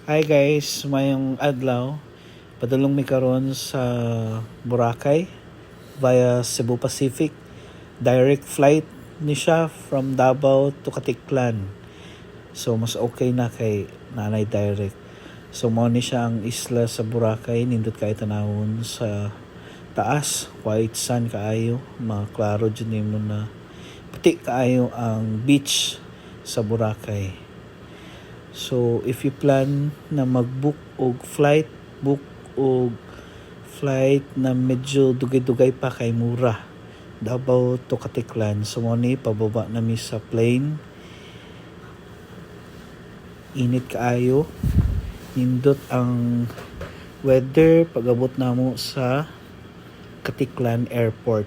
Hi guys, mayong adlaw. Padulong mi karon sa Boracay via Cebu Pacific. Direct flight ni siya from Davao to Katiklan. So mas okay na kay nanay direct. So mo ni siya ang isla sa Boracay, nindot kay tanawon sa taas, white sun kaayo, maklaro jud nimo na puti kaayo ang beach sa Boracay. So if you plan na mag-book og flight, book og flight na medyo dugay-dugay pa kay mura. Davao to Katiklan. So mo ni pababa na mi sa plane. Init kaayo. Nindot ang weather pag-abot namo sa Katiklan Airport.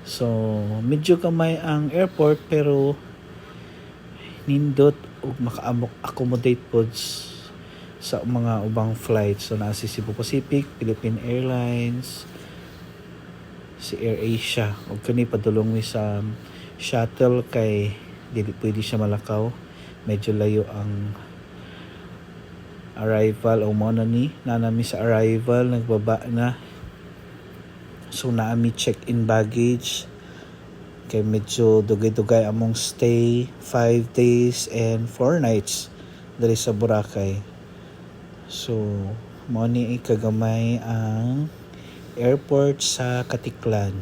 So medyo kamay ang airport pero nindot ug maka-accommodate pods sa mga ubang flights. So si Cebu Pacific, Philippine Airlines, si AirAsia ug kani padulong mi sa shuttle kay dili pwede siya malakaw, medyo layo ang arrival o mo na ni nanami sa arrival, nagbaba na. So naami check-in baggage kay medyo dugay-dugay among stay, 5 days and 4 nights diri sa Boracay. So mo ni kagamay ang airport sa Katiklan.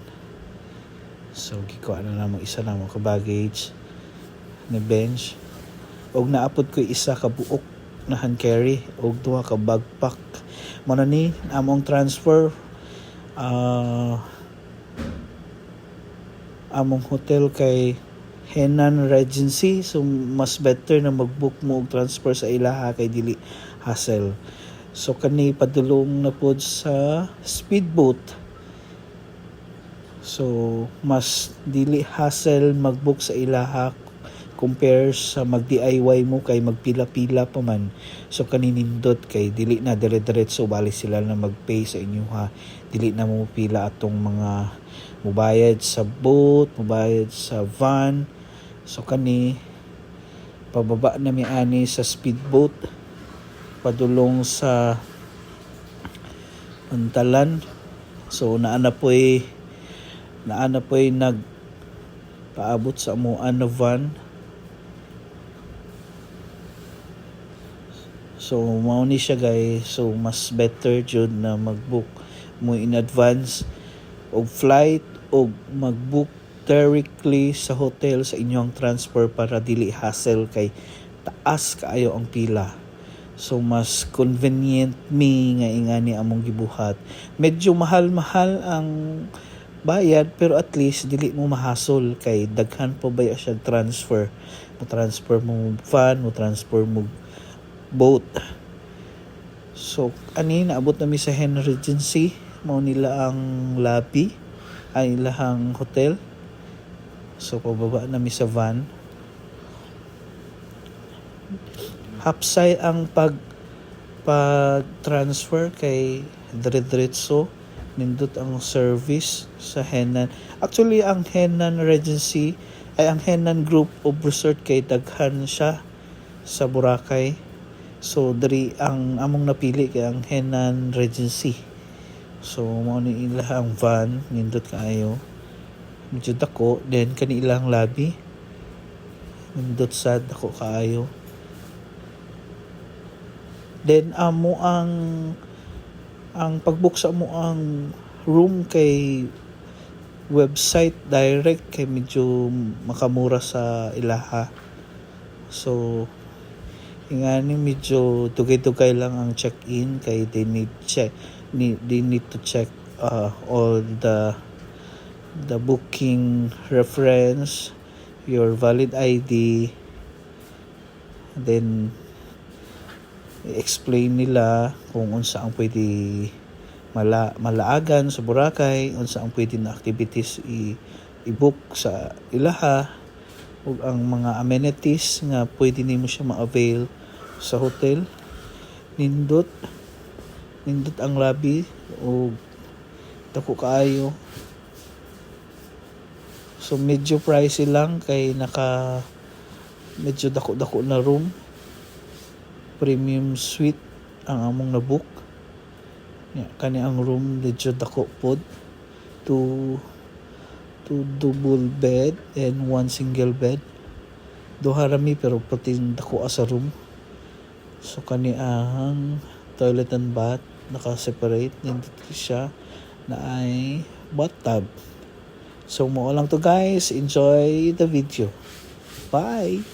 So gikuha na namo isa na mo ka baggage ni bench og naapod ko isa ka buok na hand carry og duha ka backpack. Mo na ni among transfer among hotel kay Henan Regency, so mas better na mag-book mo og transfer sa ilaha kay dili hassle. So kani padulong na pod sa speedboat, so mas dili hassle mag-book sa ilaha compare sa mag-DIY mo kay magpila-pila pa man. So kani nindot kay dili na dire-diretso bali sila na mag-pay sa inyo ha. Dili na mo pila atong mga mubayad sa boat, mubayad sa van. So kani pababa na mi ani sa speedboat padulong sa Pantalan. So naana po'y nag paabot sa amuan na van. So mao ni siya guys. So mas better jud na mag-book mo in advance og flight og mag-book directly sa hotel sa inyong transfer para dili hassle kay taas kaayo ang pila. So mas convenient mi nga ingani among gibuhat. Medyo mahal-mahal ang bayad pero at least dili mo mahasol kay daghan pa ba siya transfer. Mo transfer mo van, mo transfer mo boat. So ani naabot na mi sa Henan Regency, mao nila ang lobby ay ilahang hotel. So pababa na mi sa van. Hapsay ang pag-transfer kay dire-diretso nindot ang service sa Henan. Actually ang Henan Regency ay ang Henan Group of Resort kay daghan siya sa Boracay. So diri ang among napili kay ang Henan Regency. So mao ni ilang van nindot kaayo. Medyo dako then kani ilang lobby. Nindot sad dako kaayo. Then amo ang pagbook sa mo ang room kay website direct kay medyo makamura sa ilaha. So ingani medyo dugay-dugay lang ang check-in kay they need to check all the booking reference, your valid ID, then explain nila kung unsa ang pwede malaagan sa Boracay, unsa ang pwede na activities i-book sa ilaha ug ang mga amenities nga pwede nimo siya ma-avail sa hotel. Nindot ang lobby ug dako kaayo. So medyo pricey lang kay medyo dako-dako na room. premium suite ang among nabook. Kani ang room medyo dako pod, two double bed and one single bed. Duha rami pero pati dako sa room. So kani ang toilet and bath naka-separate, nindot siya na ay bathtub. So mo lang to guys, enjoy the video. Bye.